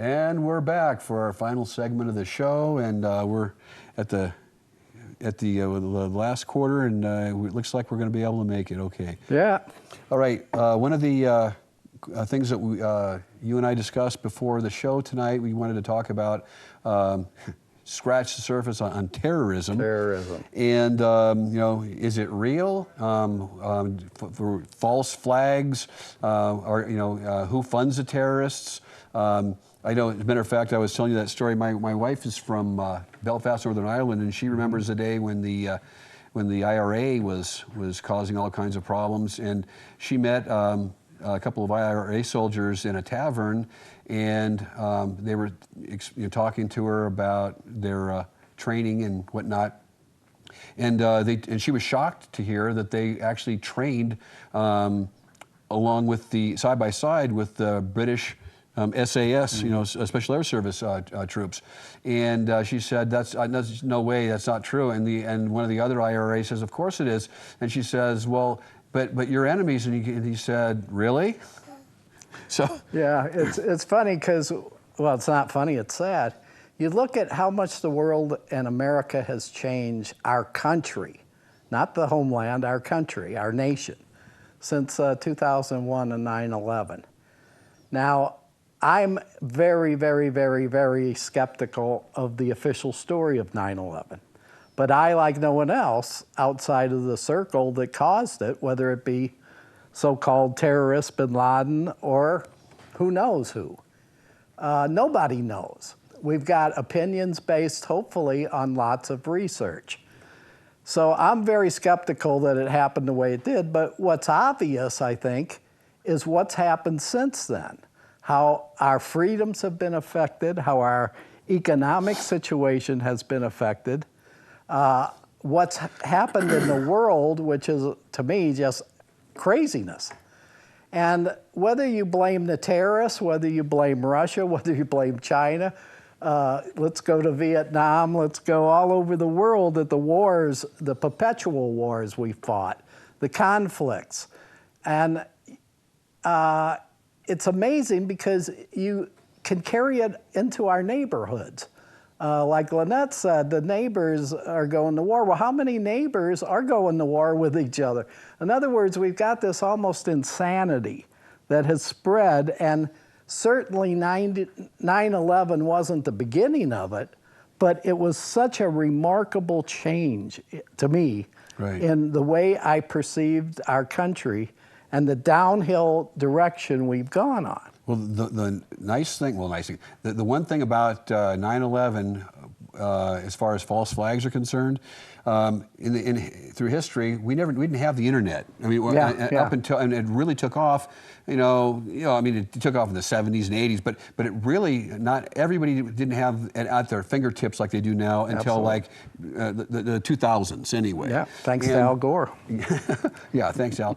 And we're back for our final segment of the show, and we're at the last quarter, and it looks like we're going to be able to make it. Okay. Yeah. All right. One of the things that you and I discussed before the show tonight, we wanted to talk about scratch the surface on terrorism. Terrorism. And is it real? For false flags, or who funds the terrorists? I know, as a matter of fact, I was telling you that story. My wife is from Belfast, Northern Ireland, and she remembers the day when the IRA was causing all kinds of problems, and she met a couple of IRA soldiers in a tavern, and they were talking to her about their training and whatnot, and she was shocked to hear that they actually trained along with the side by side with the British SAS, Special Air Service troops, and she said that's no way, that's not true. And one of the other IRA says, of course it is. And she says, well, but your enemies. And he said, really? So yeah, it's funny because, well, it's not funny, it's sad. You look at how much the world and America has changed our country, not the homeland, our country, our nation, since 2001 and 9/11. Now, I'm very, very, very, very skeptical of the official story of 9/11. But I, like no one else outside of the circle that caused it, whether it be so-called terrorist bin Laden or who knows who. Nobody knows. We've got opinions based, hopefully, on lots of research. So I'm very skeptical that it happened the way it did, but what's obvious, I think, is what's happened since then. How our freedoms have been affected, how our economic situation has been affected, what's happened in the world, which is, to me, just craziness. And whether you blame the terrorists, whether you blame Russia, whether you blame China, let's go to Vietnam, let's go all over the world at the wars, the perpetual wars we fought, the conflicts. And it's amazing because you can carry it into our neighborhoods. Like Lynette said, the neighbors are going to war. Well, how many neighbors are going to war with each other? In other words, we've got this almost insanity that has spread, and certainly 9/11 wasn't the beginning of it, but it was such a remarkable change to me in the way I perceived our country and the downhill direction we've gone on. Well, the one thing about 9/11, as far as false flags are concerned, through history, we didn't have the internet. I mean, up until, and it really took off. I mean, it took off in the 70s and 80s, but it really, not everybody didn't have it at their fingertips like they do now until like the 2000s anyway. Yeah, thanks to Al Gore. Yeah, thanks, Al.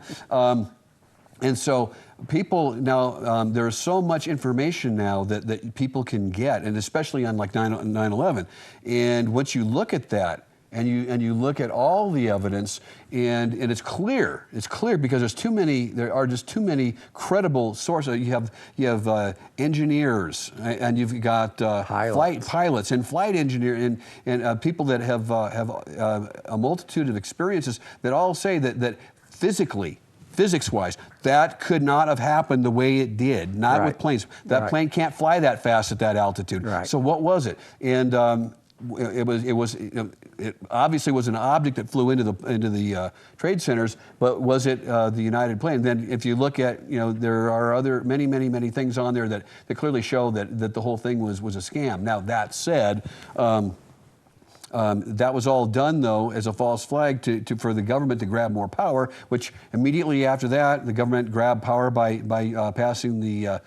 And so people now, there's so much information now that people can get, and especially on like 9/11. And once you look at that, and you look at all the evidence, and it's clear because there are just too many credible sources. You have engineers, and you've got flight pilots and flight engineers and people that have a multitude of experiences that all say that physics-wise, that could not have happened the way it did, not with planes. That plane can't fly that fast at that altitude. So what was it? And it obviously was an object that flew into the trade centers, but was it the United plane? Then if you look at, there are other many things on there that clearly show that the whole thing was a scam. Now that said, that was all done, though, as a false flag for the government to grab more power, which immediately after that, the government grabbed power by passing the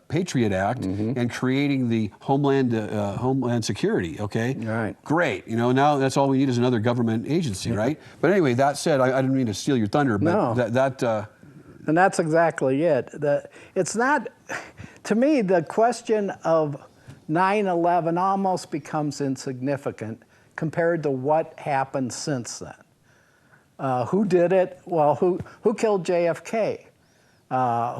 Patriot Act and creating the Homeland Security, okay? Right. Great. Now that's all we need is another government agency, right? But anyway, that said, I didn't mean to steal your thunder, but and that's exactly it. It's not, to me, the question of 9/11 almost becomes insignificant compared to what happened since then. Who did it? Well, who killed JFK?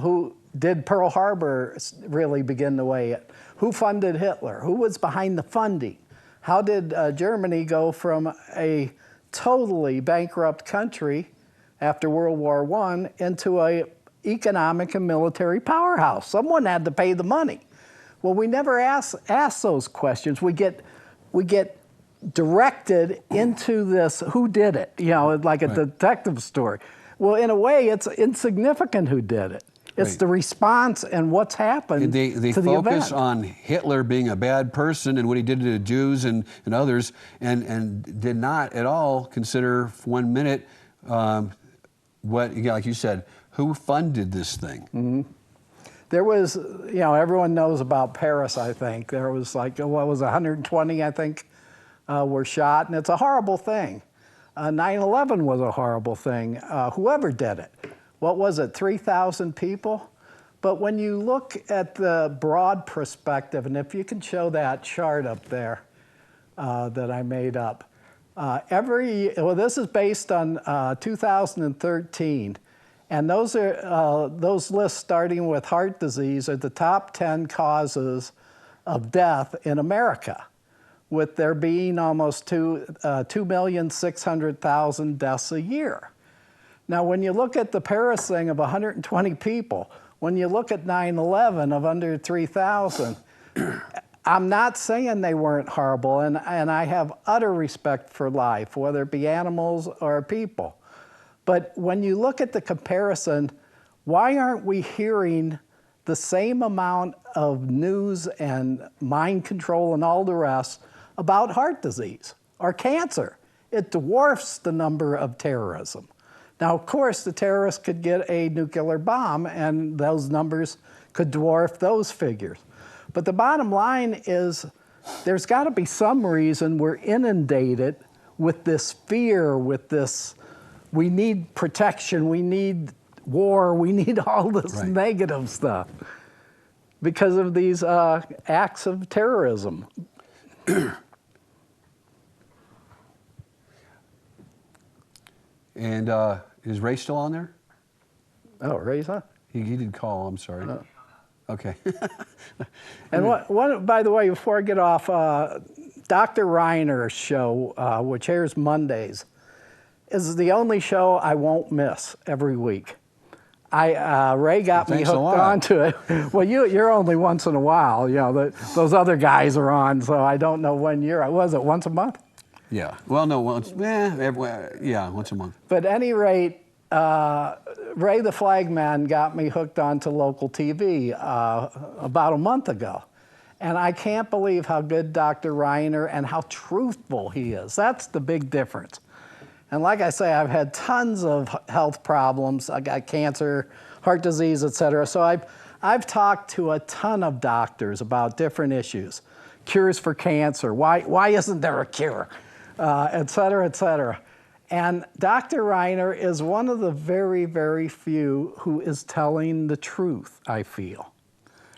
Who did Pearl Harbor really begin the way it? Who funded Hitler? Who was behind the funding? How did Germany go from a totally bankrupt country after World War I into a economic and military powerhouse? Someone had to pay the money. Well, we never ask those questions. We get directed into this, who did it? You know, like a detective story. Well, in a way, it's insignificant who did it. It's the response and what's happened They to the focus event. on Hitler being a bad person and what he did to the Jews and others, and did not at all consider for 1 minute what, like you said, who funded this thing. Mm-hmm. There was, you know, everyone knows about Paris, I think. There was like, what was 120, I think, were shot, and it's a horrible thing. 9/11 was a horrible thing, whoever did it. What was it, 3,000 people? But when you look at the broad perspective, and if you can show that chart up there that I made up, well, this is based on 2013, and those are those lists starting with heart disease are the top 10 causes of death in America, with there being almost 2,600,000 deaths a year. Now, when you look at the Paris thing of 120 people, when you look at 9/11 of under 3,000, I'm not saying they weren't horrible, and I have utter respect for life, whether it be animals or people. But when you look at the comparison, why aren't we hearing the same amount of news and mind control and all the rest about heart disease or cancer? It dwarfs the number of terrorism. Now, of course, the terrorists could get a nuclear bomb, and those numbers could dwarf those figures. But the bottom line is there's got to be some reason we're inundated with this fear, with this, we need protection, we need war, we need all this negative stuff because of these acts of terrorism. And is Ray still on there? Oh, Ray's huh? He did call, I'm sorry. Oh. Okay. And what, by the way, before I get off, Dr. Reiner's show, which airs Mondays, is the only show I won't miss every week. Ray got me hooked onto it. Well, you're only once in a while. You know, those other guys are on, so I don't know when you're. Was it once a month? Yeah. Well, no, once. Yeah, once a month. But at any rate, Ray the Flagman got me hooked onto local TV about a month ago. And I can't believe how good Dr. Reiner and how truthful he is. That's the big difference. And like I say, I've had tons of health problems. I got cancer, heart disease, et cetera. So I've talked to a ton of doctors about different issues. Cures for cancer, why isn't there a cure? Et cetera, et cetera. And Dr. Reiner is one of the very, very few who is telling the truth, I feel.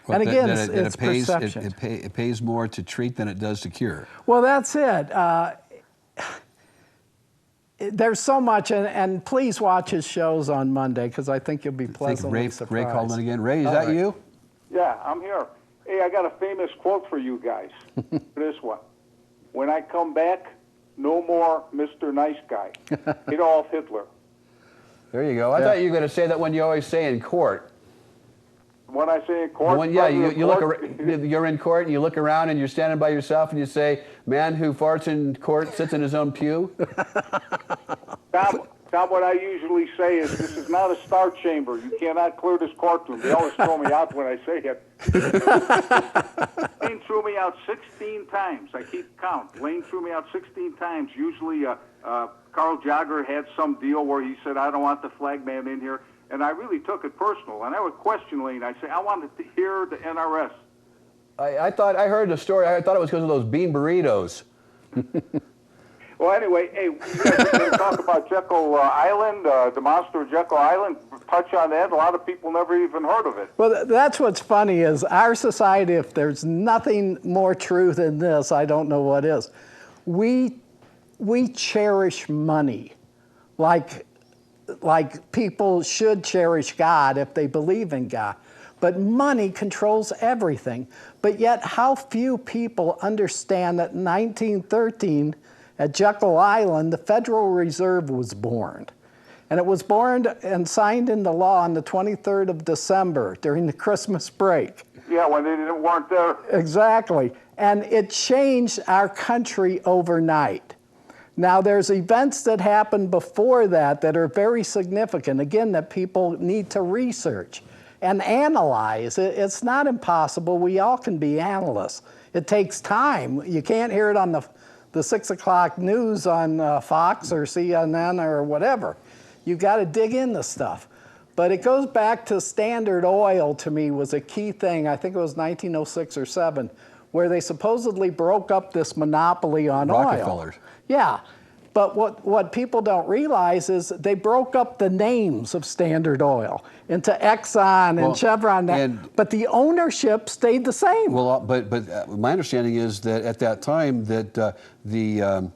Well, and again, it pays, perception. It pays more to treat than it does to cure. Well, that's it. There's so much, and please watch his shows on Monday, because I think you'll be pleasantly surprised. Ray called in again. Ray, is that you? Yeah, I'm here. Hey, I got a famous quote for you guys. This one. When I come back, no more Mr. Nice Guy. Adolf Hitler. There you go. I thought you were going to say that one you always say in court. When I say in court, you're in court and you look around and you're standing by yourself and you say, "Man who farts in court sits in his own pew." Tom, what I usually say is, this is not a star chamber. You cannot clear this courtroom. They always throw me out when I say it. Lane threw me out 16 times. I keep count. Lane threw me out 16 times. Usually, Carl Jagger had some deal where he said, "I don't want the flagman in here." And I really took it personal. And I would question Lane. I'd say, "I wanted to hear the NRS." I heard the story. I thought it was because of those bean burritos. Well, anyway, hey, we're going to talk about Jekyll Island, the monster of Jekyll Island. Touch on that. A lot of people never even heard of it. Well, that's what's funny is our society, if there's nothing more true than this, I don't know what is. We cherish money like people should cherish God if they believe in God. But money controls everything. But yet, how few people understand that in 1913, at Jekyll Island, the Federal Reserve was born. And it was born and signed into law on the 23rd of December during the Christmas break. Yeah, when they weren't there. Exactly. And it changed our country overnight. Now, there's events that happened before that that are very significant, again, that people need to research and analyze. It's not impossible. We all can be analysts. It takes time. You can't hear it on the 6 o'clock news on Fox or CNN or whatever. You've got to dig into stuff. But it goes back to Standard Oil, to me, was a key thing. I think it was 1906 or 7, where they supposedly broke up this monopoly on oil. Rockefellers. Yeah. But what people don't realize is they broke up the names of Standard Oil into Exxon and Chevron, but the ownership stayed the same. Well, but my understanding is that at that time that the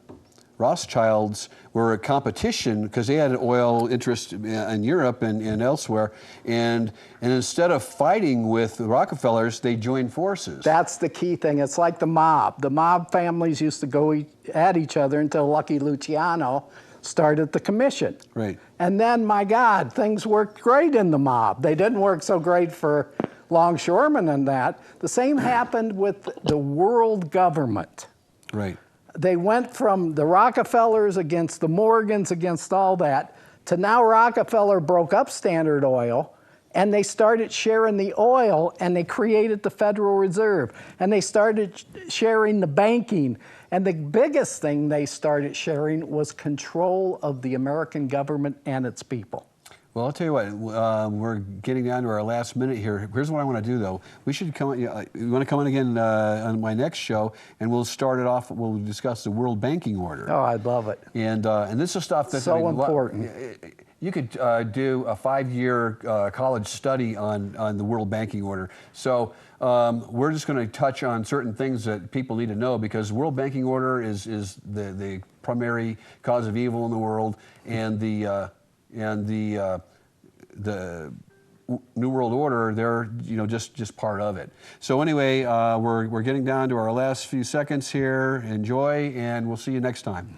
Rothschilds were a competition because they had an oil interest in Europe and elsewhere, and instead of fighting with the Rockefellers, they joined forces. That's the key thing. It's like the mob. The mob families used to go at each other until Lucky Luciano started the commission. Right. And then, my God, things worked great in the mob. They didn't work so great for longshoremen and that. The same happened with the world government. Right. They went from the Rockefellers against the Morgans, against all that, to now Rockefeller broke up Standard Oil, and they started sharing the oil, and they created the Federal Reserve, and they started sharing the banking. And the biggest thing they started sharing was control of the American government and its people. Well, I'll tell you what, we're getting down to our last minute here. Here's what I want to do, though. We should come. You want to come in again on my next show, and we'll start it off. We'll discuss the World Banking Order. Oh, I'd love it. And this is stuff that's so important. You could do a 5-year college study on the World Banking Order. So we're just going to touch on certain things that people need to know, because the World Banking Order is the primary cause of evil in the world, and the New World Order, they're just part of it. So anyway, we're getting down to our last few seconds here. Enjoy, and we'll see you next time.